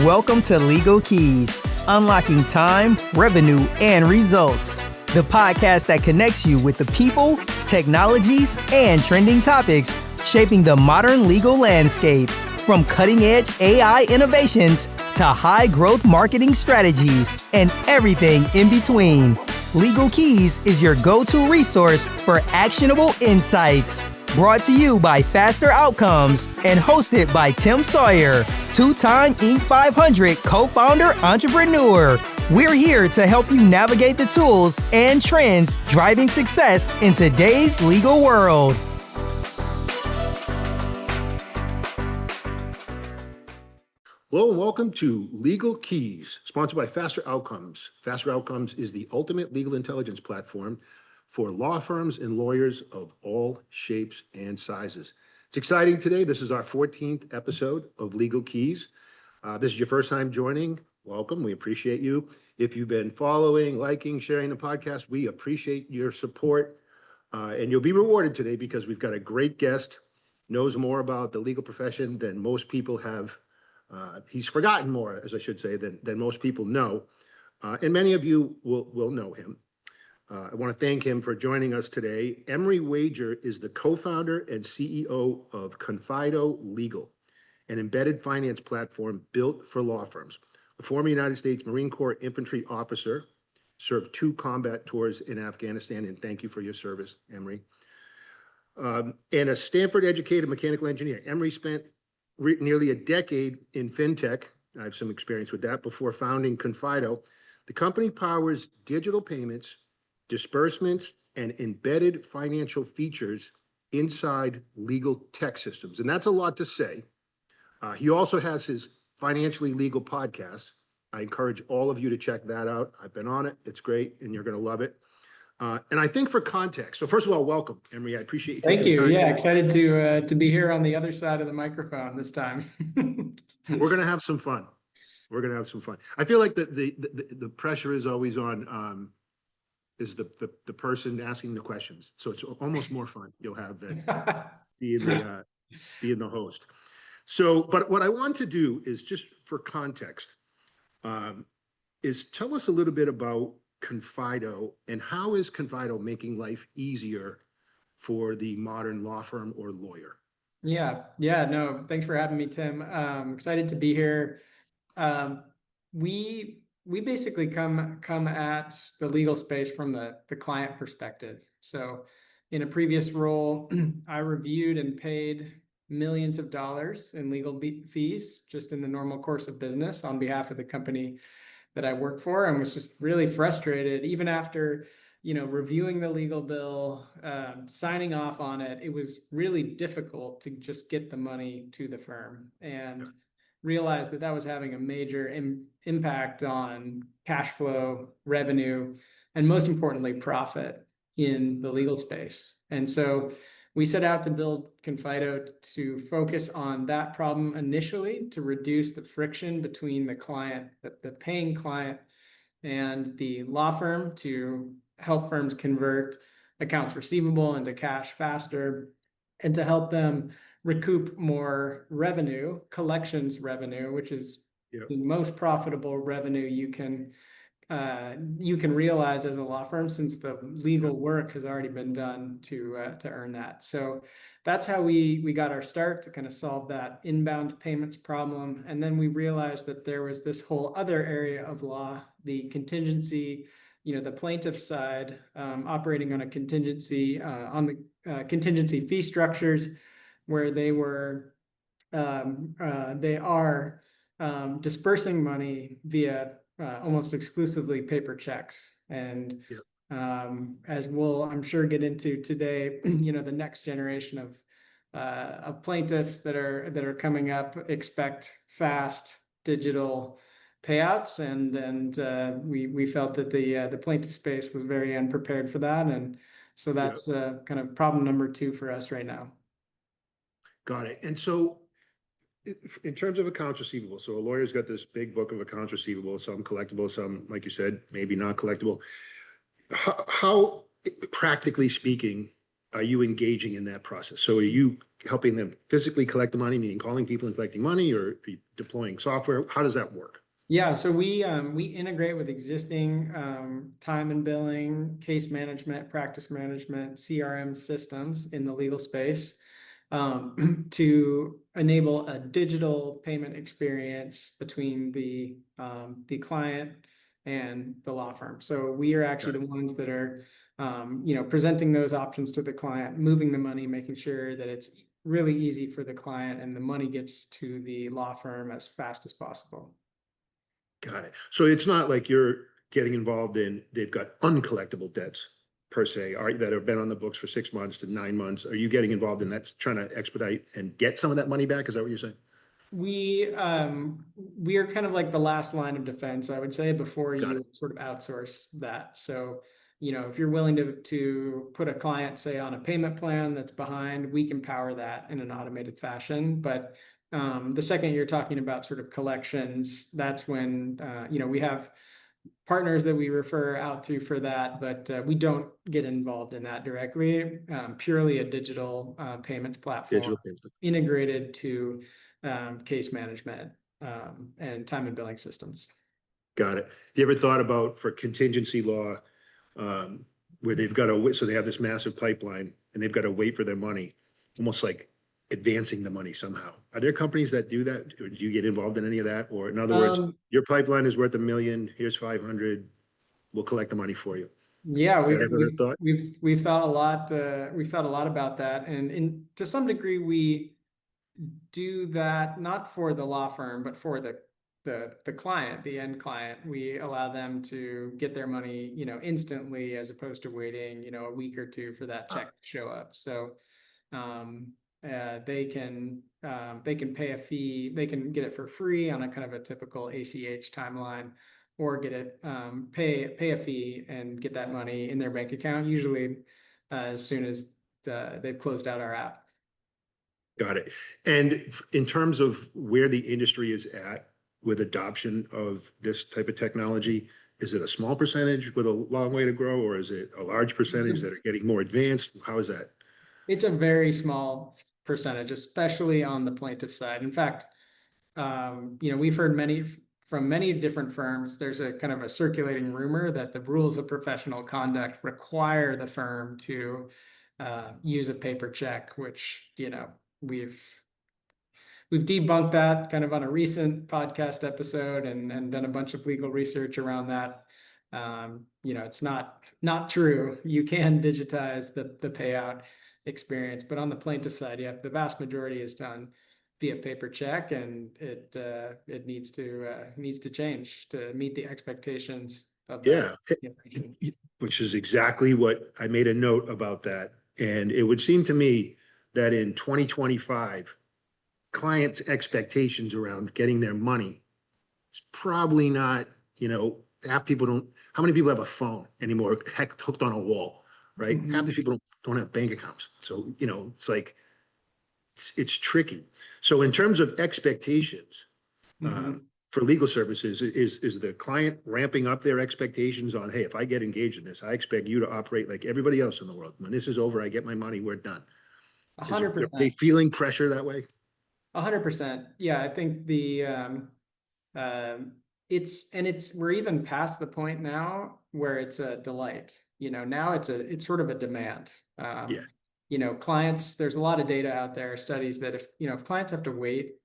Welcome to Legal Keys, unlocking time, revenue, and results. The podcast that connects you with the people, technologies, and trending topics shaping the modern legal landscape. From cutting-edge AI innovations to high-growth marketing strategies and everything in between. Legal Keys is your go-to resource for actionable insights. Brought to you by Faster Outcomes and hosted by Tim Sawyer, two-time Inc. 500 co-founder entrepreneur. We're here to help you navigate the tools and trends driving success in today's legal world. Hello and welcome to Legal Keys, sponsored by Faster Outcomes. Faster Outcomes is the ultimate legal intelligence platform for law firms and lawyers of all shapes and sizes. It's exciting today. This is our 14th episode of Legal Keys. This is your first time joining. Welcome. We appreciate you. If you've been following, liking, sharing the podcast, we appreciate your support. And you'll be rewarded today because we've got a great guest, knows more about the legal profession than most people have. He's forgotten more, as I should say, than most people know. And many of you will know him. I want to thank him for joining us today. Emery Wager is the co-founder and CEO of Confido Legal, an embedded finance platform built for law firms. A former United States Marine Corps infantry officer, served 2 combat tours in Afghanistan, and thank you for your service, Emery. And a Stanford-educated mechanical engineer. Emery spent nearly a decade in fintech. I have some experience with that before founding Confido. The company powers digital payments, disbursements, and embedded financial features inside legal tech systems. And that's a lot to say. He also has his Financially Legal podcast. I encourage all of you to check that out. I've been on it. It's great, and you're going to love it. And I think for context, so first of all, welcome, Emery. I appreciate you taking the time. Thank you. Yeah, excited to be here on the other side of the microphone this time. We're going to have some fun. We're going to have some fun. I feel like the pressure is always on is the person asking the questions. So it's almost more fun you'll have than being the host. So, but what I want to do is just for context, is tell us a little bit about Confido and how is Confido making life easier for the modern law firm or lawyer? Yeah, no, thanks for having me, Tim. Excited to be here. We basically come at the legal space from the client perspective. So in a previous role, I reviewed and paid millions of dollars in legal fees just in the normal course of business on behalf of the company that I worked for, and was just really frustrated. Even after, reviewing the legal bill, signing off on it, it was really difficult to just get the money to the firm, and realized that was having a major impact on cash flow, revenue, and most importantly, profit in the legal space. And so we set out to build Confido to focus on that problem initially, to reduce the friction between the client, the paying client, and the law firm, to help firms convert accounts receivable into cash faster, and to help them recoup more revenue, collections revenue, which is the most profitable revenue you can realize as a law firm, since the legal work has already been done to earn that. So that's how we got our start, to kind of solve that inbound payments problem. And then we realized that there was this whole other area of law, the contingency, the plaintiff side, operating on a contingency, on the contingency fee structures, where they are dispersing money via almost exclusively paper checks. And as we'll, I'm sure, get into today, the next generation of plaintiffs that are coming up expect fast digital payouts, and we felt that the plaintiff space was very unprepared for that, and so that's kind of problem number 2 for us right now. Got it. And so in terms of accounts receivable, so a lawyer's got this big book of accounts receivable, some collectible, some, like you said, maybe not collectible. How practically speaking, are you engaging in that process? So are you helping them physically collect the money, meaning calling people and collecting money, or are you deploying software? How does that work? Yeah, so we integrate with existing time and billing, case management, practice management, CRM systems in the legal space to enable a digital payment experience between the client and the law firm. So we are actually the ones that are presenting those options to the client, moving the money, making sure that it's really easy for the client and the money gets to the law firm as fast as possible. Got it. So it's not like you're getting involved in, they've got uncollectible debts per se, that have been on the books for 6 months to 9 months. Are you getting involved in that, trying to expedite and get some of that money back? Is that what you're saying? We are kind of like the last line of defense, I would say, before you sort of outsource that. So, if you're willing to put a client, say, on a payment plan that's behind, we can power that in an automated fashion. But the second you're talking about sort of collections, that's when we have partners that we refer out to for that, but we don't get involved in that directly. Purely a digital payments platform integrated to case management and time and billing systems. Got it. You ever thought about, for contingency law, where they've got to, so they have this massive pipeline and they've got to wait for their money, almost like advancing the money somehow? Are there companies that do that? Or do you get involved in any of that? Or in other words, your pipeline is worth $1 million, here's 500, we'll collect the money for you. Yeah, we've thought a lot. We've thought a lot about that, and to some degree, we do that not for the law firm, but for the client, the end client. We allow them to get their money, instantly, as opposed to waiting, a week or two for that check to show up. So they can pay a fee. They can get it for free on a kind of a typical ACH timeline, or get it pay a fee and get that money in their bank account, usually as soon as they've closed out our app. Got it. And in terms of where the industry is at with adoption of this type of technology, is it a small percentage with a long way to grow, or is it a large percentage that are getting more advanced? How is that? It's a very small percentage, especially on the plaintiff side. In fact, we've heard from many different firms, there's a kind of a circulating rumor that the rules of professional conduct require the firm to use a paper check, which, we've debunked that kind of on a recent podcast episode and done a bunch of legal research around that. It's not true. You can digitize the payout experience, but on the plaintiff side, the vast majority is done via paper check, and it needs to change to meet the expectations of that. Which is exactly what I made a note about that. And it would seem to me that in 2025, clients' expectations around getting their money is probably not, half people don't, how many people have a phone anymore, hooked on a wall, right? Half the people don't have bank accounts. So, it's like, it's tricky. So in terms of expectations, for legal services, is the client ramping up their expectations on, hey, if I get engaged in this, I expect you to operate like everybody else in the world. When this is over, I get my money, we're done. 100%. Are they feeling pressure that way? 100%. Yeah, I think we're even past the point now where it's a delight. Now it's sort of a demand. Clients, there's a lot of data out there, studies that if clients have to wait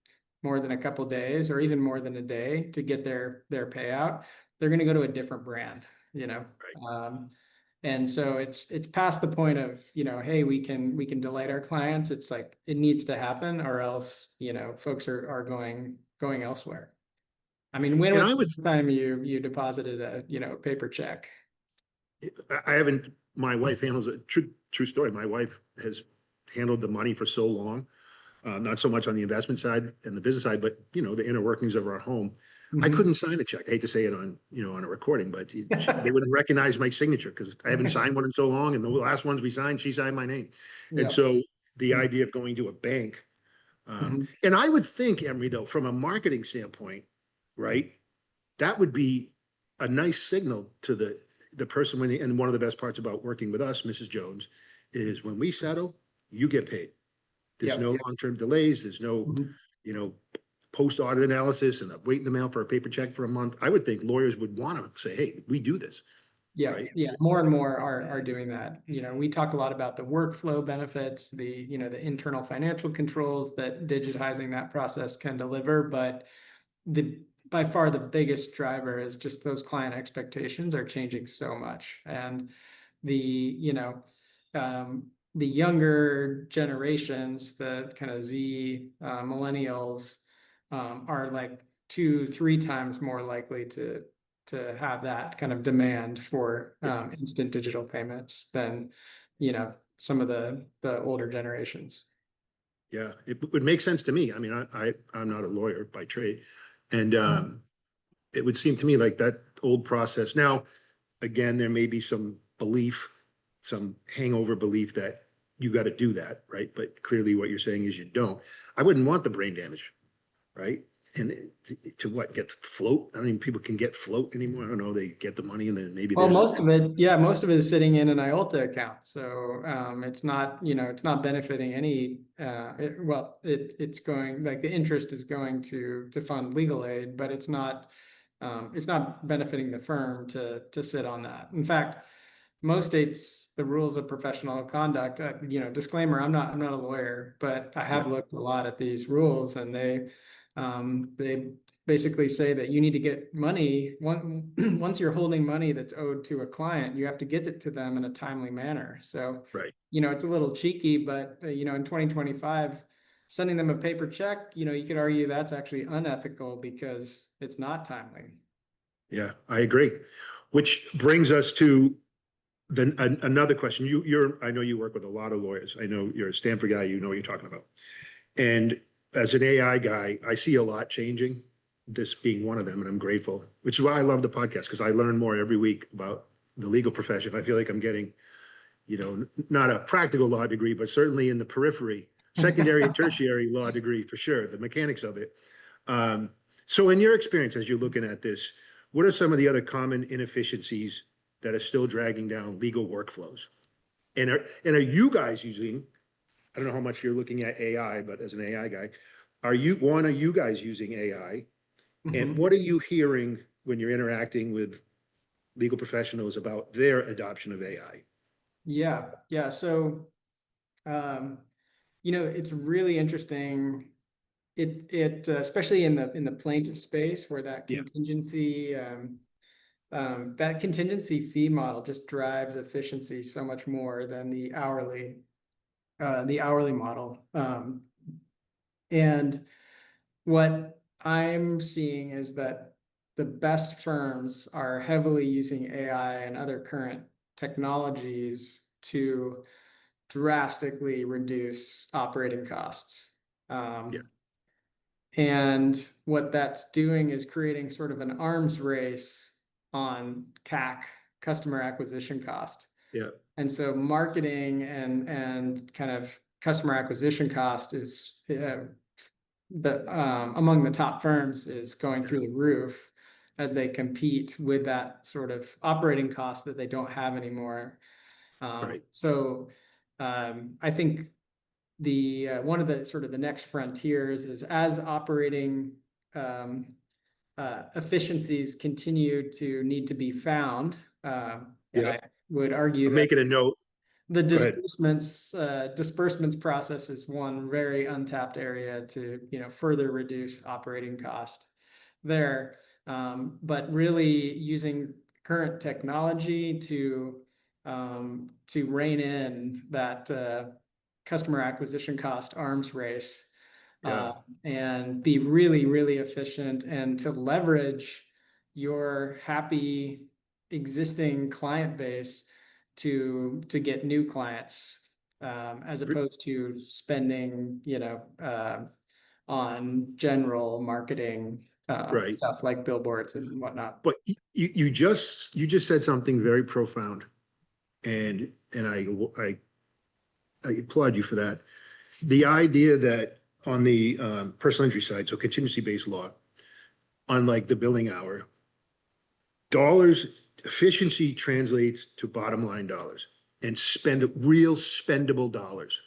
more than a couple days or even more than a day to get their payout, they're going to go to a different brand. And so it's past the point of, hey, we can delight our clients. It's like, it needs to happen, or else, folks are going elsewhere. I mean, when was the time you deposited a paper check? I haven't. My wife handles a true story. My wife has handled the money for so long, not so much on the investment side and the business side, but the inner workings of our home. I couldn't sign a check. I hate to say it on on a recording, but they wouldn't recognize my signature because I haven't signed one in so long. And the last ones we signed, she signed my name. And so the idea of going to a bank, and I would think, Emery, though, from a marketing standpoint, right, that would be a nice signal to the person. And one of the best parts about working with us, Mrs. Jones, is when we settle, you get paid. There's Yeah. no long-term delays. There's no, Mhm. you know, post-audit analysis and wait in the mail for a paper check for a month. I would think lawyers would want to say, hey, we do this. Yeah, right? yeah, more and more are doing that. We talk a lot about the workflow benefits, the internal financial controls that digitizing that process can deliver, but by far the biggest driver is just those client expectations are changing so much. And the younger generations, the kind of Z millennials, are like 2-3 times more likely to have that kind of demand for instant digital payments than some of the older generations. Yeah, it would make sense to me. I mean, I'm not a lawyer by trade, and it would seem to me like that old process. Now, again, there may be some belief, some hangover belief that you got to do that, right? But clearly, what you're saying is you don't. I wouldn't want the brain damage, right? And to what, get float? I mean, people can get float anymore. I don't know. They get the money and then maybe Well, there's most of it is sitting in an IOLTA account. So it's not, it's not benefiting any, it's going, like the interest is going to fund legal aid, but it's not benefiting the firm to sit on that. In fact, most states, the rules of professional conduct, disclaimer, I'm not a lawyer, but I have looked a lot at these rules, and they basically say that you need to get money once you're holding money that's owed to a client, you have to get it to them in a timely manner. So, right. It's a little cheeky, but in 2025, sending them a paper check, you could argue that's actually unethical because it's not timely. Yeah, I agree. Which brings us to another question. I know you work with a lot of lawyers. I know you're a Stanford guy. You know what you're talking about. And as an AI guy, I see a lot changing, this being one of them, and I'm grateful, which is why I love the podcast, because I learn more every week about the legal profession. I feel like I'm getting, not a practical law degree, but certainly in the periphery, secondary and tertiary law degree for sure, the mechanics of it. So in your experience, as you're looking at this, what are some of the other common inefficiencies that are still dragging down legal workflows? And are you guys using, I don't know how much you're looking at AI, but as an AI guy, are you guys using AI? And what are you hearing when you're interacting with legal professionals about their adoption of AI? Yeah. So, it's really interesting. It especially in the plaintiff space where that Yeah. contingency fee model just drives efficiency so much more than the hourly model. And what I'm seeing is that the best firms are heavily using AI and other current technologies to drastically reduce operating costs. And what that's doing is creating sort of an arms race on CAC, customer acquisition cost. Yeah. And so marketing and kind of customer acquisition cost is among the top firms is going through the roof as they compete with that sort of operating cost that they don't have anymore. So I think the one of the sort of the next frontiers is as operating efficiencies continue to need to be found. And I would argue I'm that making a note. the disbursements process is one very untapped area to further reduce operating cost there. But really using current technology to rein in that customer acquisition cost arms race, and be really, really efficient, and to leverage your happy existing client base to get new clients, as opposed to spending, on general marketing stuff like billboards and whatnot. But you just said something very profound, and I applaud you for that. The idea that on the personal injury side, so contingency-based law, unlike the billing hour, dollars efficiency translates to bottom line dollars. and spend real spendable dollars.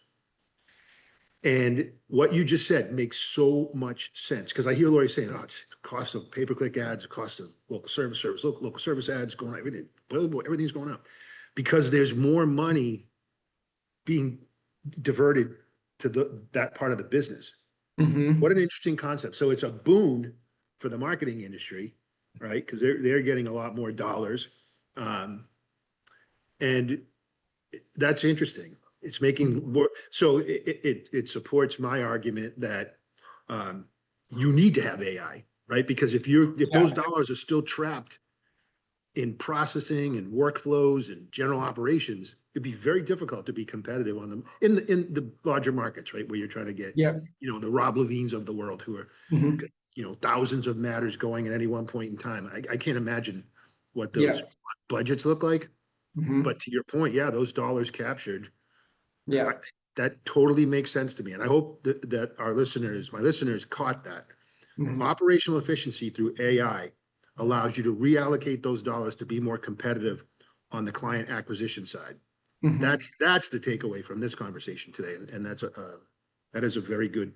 And what you just said makes so much sense, because I hear lawyers saying, oh, it's the cost of pay-per-click ads, the cost of local service ads going on, everything's going up, because there's more money being diverted to that part of the business. Mhm. What an interesting concept. So it's a boon for the marketing industry, right? Because they're getting a lot more dollars. And that's interesting. It's making more, so it supports my argument that you need to have AI, right? Because if those dollars are still trapped in processing and workflows and general operations, it'd be very difficult to be competitive on them in the larger markets, right? Where you're trying to get, Yeah. the Rob Levines of the world who are, Mhm. thousands of matters going at any one point in time. I can't imagine what those Yeah. budgets look like. Mhm. But to your point, yeah, those dollars captured, Yeah. that totally makes sense to me. And I hope that my listeners caught that. Mhm. Operational efficiency through AI allows you to reallocate those dollars to be more competitive on the client acquisition side. Mhm. That's the takeaway from this conversation today. And that is a very good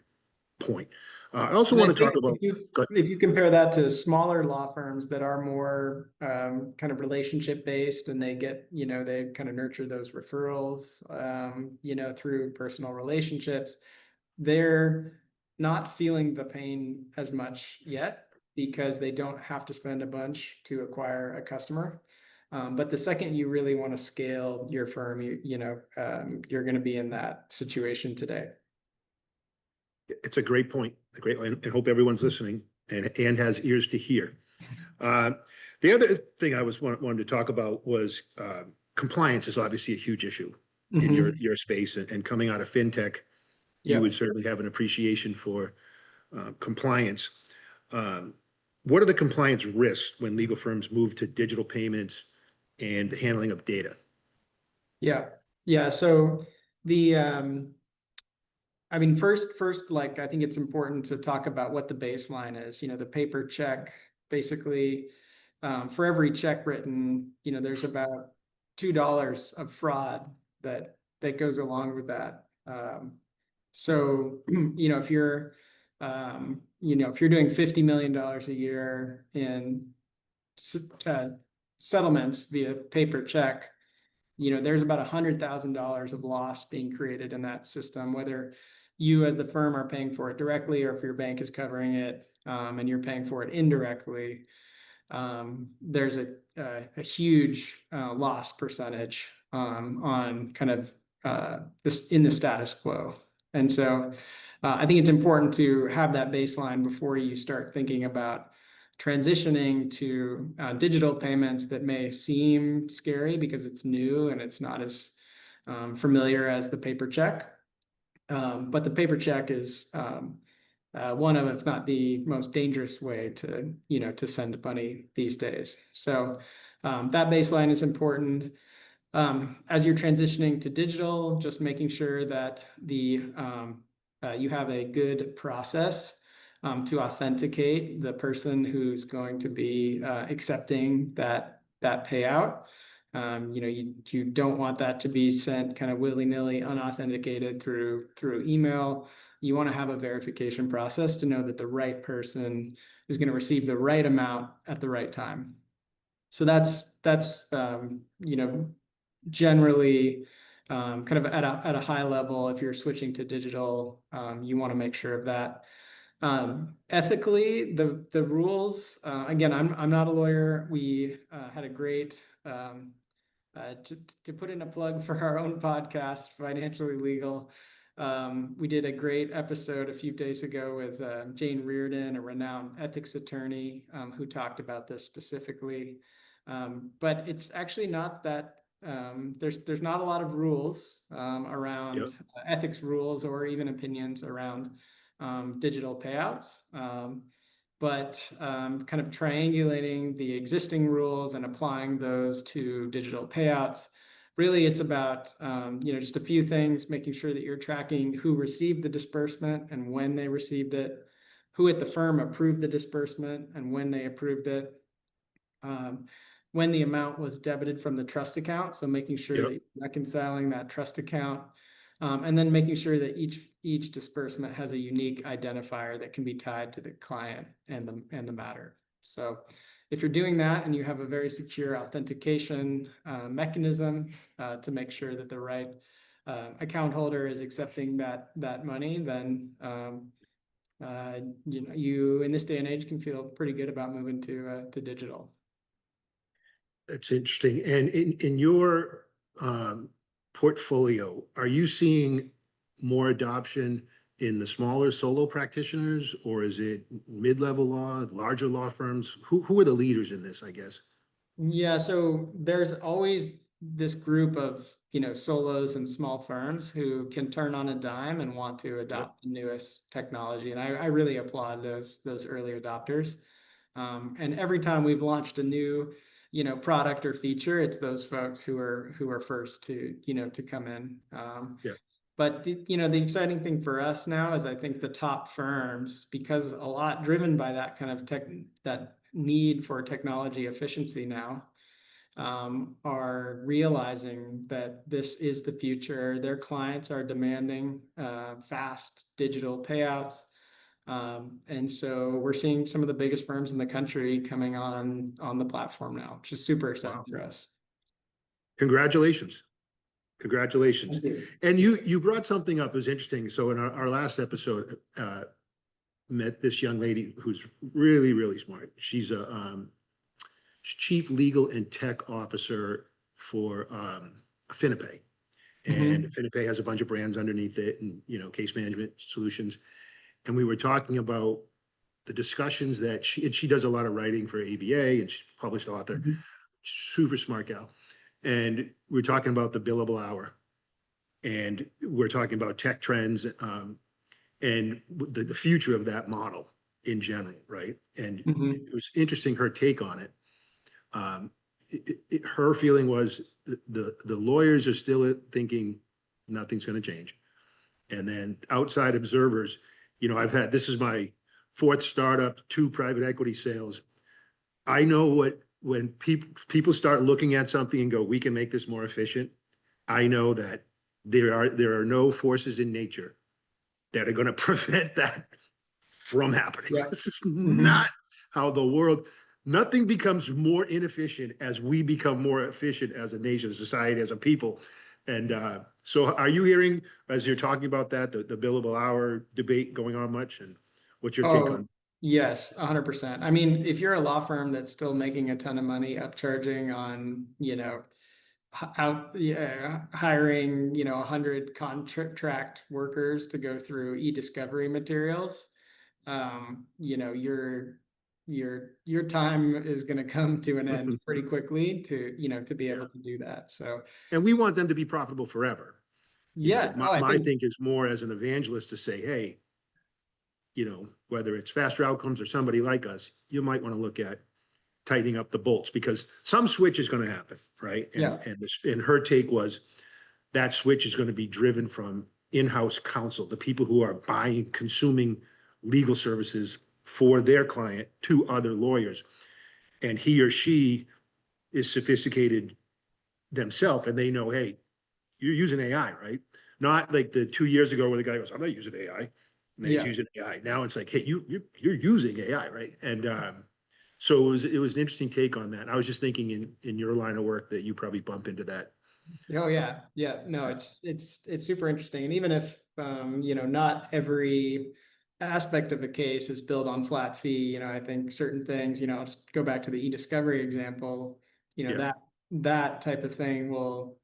point. I also And I want to talk think about, if you compare that to smaller law firms that are more kind of relationship based, and they get, they kind of nurture those referrals, through personal relationships, they're not feeling the pain as much yet because they don't have to spend a bunch to acquire a customer. But the second you really want to scale your firm, you're going to be in that situation today. it's a great point. And hope everyone's listening and has ears to hear. The other thing I wanted to talk about was compliance is obviously a huge issue in your space, and coming out of fintech, you would certainly have an appreciation for compliance. What are the compliance risks when legal firms move to digital payments and the handling of data? Yeah. So the, I mean, first, like, I think it's important to talk about what the baseline is. The paper check, basically, for every check written, there's about $2 of fraud that goes along with that. So, if you're, if you're doing $50 million a year in settlements via paper check, there's about $100,000 of loss being created in that system, whether you as the firm are paying for it directly, or if your bank is covering it, and you're paying for it indirectly. There's a huge loss percentage on kind of this in the status quo. And so I think it's important to have that baseline before you start thinking about transitioning to digital payments that may seem scary because it's new and it's not as familiar as the paper check. But the paper check is one of, if not the most dangerous way to send money these days. So that baseline is important. As you're transitioning to digital, just making sure that you have a good process to authenticate the person who's going to be accepting that payout. You don't want that to be sent kind of willy-nilly, unauthenticated through email. You want to have a verification process to know that the right person is going to receive the right amount at the right time. So that's generally kind of at a high level. If you're switching to digital, you want to make sure of that. Ethically, the rules, again, I'm not a lawyer. We had a great, to put in a plug for our own podcast, Financially Legal. We did a great episode a few days ago with Jane Reardon, a renowned ethics attorney, who talked about this specifically. But it's actually not that, there's not a lot of rules around ethics rules, or even opinions around digital payouts. But kind of triangulating the existing rules and applying those to digital payouts. Really, it's about just a few things: making sure that you're tracking who received the disbursement and when they received it, who at the firm approved the disbursement and when they approved it, when the amount was debited from the trust account. So making sure Yep. that you're reconciling that trust account, and then making sure that each disbursement has a unique identifier that can be tied to the client and the matter. So if you're doing that and you have a very secure authentication mechanism to make sure that the right account holder is accepting that money, then you in this day and age can feel pretty good about moving to digital. That's interesting. And in your portfolio, are you seeing more adoption in the smaller solo practitioners, or is it mid-level law, larger law firms? Who are the leaders in this, I guess? Yeah, so there's always this group of, solos and small firms who can turn on a dime and want to adopt the newest technology. And I really applaud those early adopters. And every time we've launched a new, product or feature, it's those folks who are first to, to come in. Yeah. But the exciting thing for us now is I think the top firms, because a lot driven by that kind of that need for technology efficiency now, are realizing that this is the future. Their clients are demanding fast digital payouts. And so we're seeing some of the biggest firms in the country coming on the platform now, which is super exciting for us. Congratulations. Congratulations. Thank you. And you brought something up that was interesting. So in our last episode, met this young lady who's really, really smart. She's a chief legal and tech officer for Finipay. And Finipay has a bunch of brands underneath it and, case management solutions. And we were talking about the discussions that she does a lot of writing for ABA, and she's a published author, super smart gal. And we're talking about the billable hour, and we're talking about tech trends and the future of that model in general, right? And it was interesting, her take on it. Her feeling was the lawyers are still thinking nothing's going to change. And then outside observers, this is my 4th startup, 2 private equity sales. I know when people start looking at something and go, we can make this more efficient. I know that there are no forces in nature that are going to prevent that from happening. Yeah. This is not how the world, nothing becomes more inefficient as we become more efficient as a nation, a society, as a people. And so are you hearing, as you're talking about that, the billable hour debate going on much? And what's your take on? Yes, 100%. I mean, if you're a law firm that's still making a ton of money upcharging on, hiring, 100 contract workers to go through e-discovery materials, your time is going to come to an end pretty quickly to be able to do that. So, and we want them to be profitable forever. Yeah. My thing is more as an evangelist to say, hey, whether it's Faster Outcomes or somebody like us, you might want to look at tightening up the bolts, because some switch is going to happen, right? And her take was that switch is going to be driven from in-house counsel, the people who are consuming legal services for their client to other lawyers. And he or she is sophisticated themselves, and they know, hey, you're using AI, right? Not like the 2 years ago where the guy goes, I'm not using AI. And then he's using AI. Now it's like, hey, you're using AI, right? And so it was an interesting take on that. I was just thinking in your line of work that you probably bump into that. Oh yeah, yeah. No, it's super interesting. And even if not every aspect of the case is built on flat fee, I think certain things, I'll just go back to the e-discovery example. That type of thing will,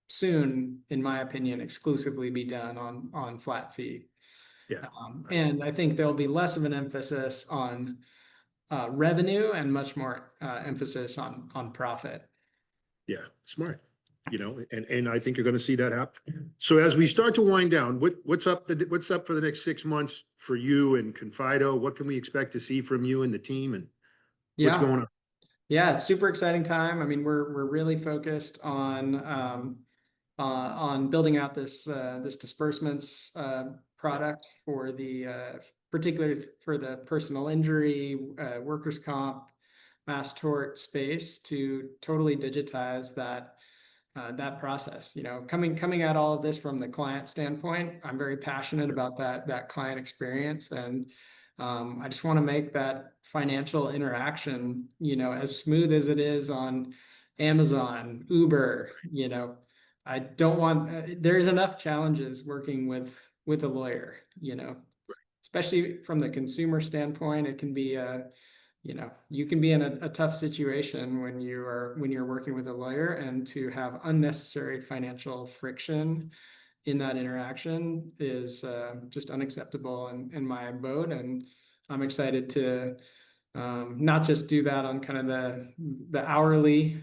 soon, in my opinion, exclusively be done on flat fee. And I think there'll be less of an emphasis on revenue and much more emphasis on profit. Yeah, smart. And I think you're going to see that happen. So as we start to wind down, what's up for the next 6 months for you and Confido? What can we expect to see from you and the team, and what's going on? Yeah, super exciting time. I mean, we're really focused on building out this disbursements product for particularly for the personal injury, workers' comp, mass tort space to totally digitize that process. Coming at all of this from the client standpoint, I'm very passionate about that client experience, and I just want to make that financial interaction, as smooth as it is on Amazon, Uber. I don't want. There's enough challenges working with a lawyer. Especially from the consumer standpoint, it can be you can be in a tough situation when you're working with a lawyer, and to have unnecessary financial friction in that interaction is just unacceptable in my abode. And I'm excited to not just do that on kind of the hourly,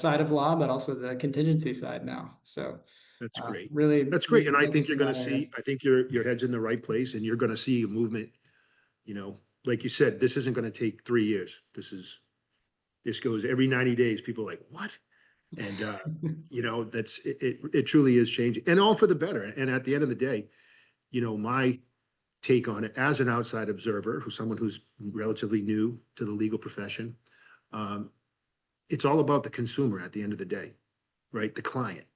side of law, but also the contingency side now. So That's great. really, That's great. And I looking think you're to going to that area. see, I think your head's in the right place, and you're going to see a movement, like you said, this isn't going to take 3 years. This goes every 90 days. People are like, what? And, it truly is changing, and all for the better. And at the end of the day, my take on it as an outside observer, someone who's relatively new to the legal profession, it's all about the consumer at the end of the day, right? The client.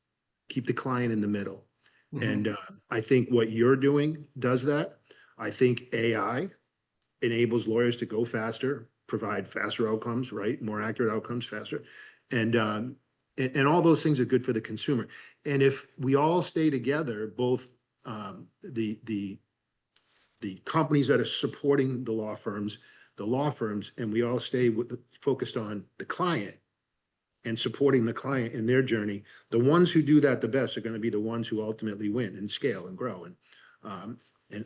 Keep the client in the middle. Mhm. And I think what you're doing does that. I think AI enables lawyers to go faster, provide faster outcomes, right? More accurate outcomes faster. And all those things are good for the consumer. And if we all stay together, both the companies that are supporting the law firms, and we all stay focused on the client and supporting the client in their journey, the ones who do that the best are going to be the ones who ultimately win and scale and grow. And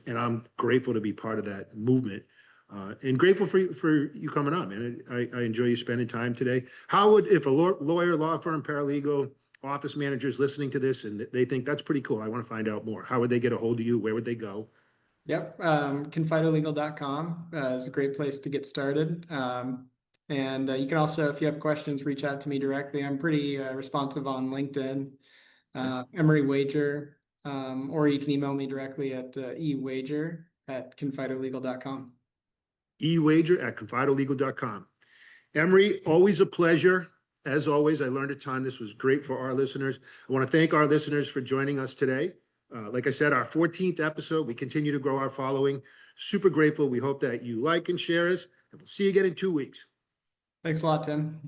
I'm grateful to be part of that movement, and grateful for you coming on, man. I enjoy you spending time today. How would, if a lawyer, law firm, paralegal, office manager is listening to this and they think that's pretty cool, I want to find out more, how would they get a hold of you? Where would they go? Yep. Confidolegal.com is a great place to get started. And you can also, if you have questions, reach out to me directly. I'm pretty responsive on LinkedIn, Emery Wager, or you can email me directly at ewager@confidolegal.com. ewager@confidolegal.com. Emery, always a pleasure. As always, I learned a ton. This was great for our listeners. I want to thank our listeners for joining us today. Like I said, our 14th episode, we continue to grow our following. Super grateful. We hope that you like and share us, and we'll see you again in 2 weeks. Thanks a lot, Tim.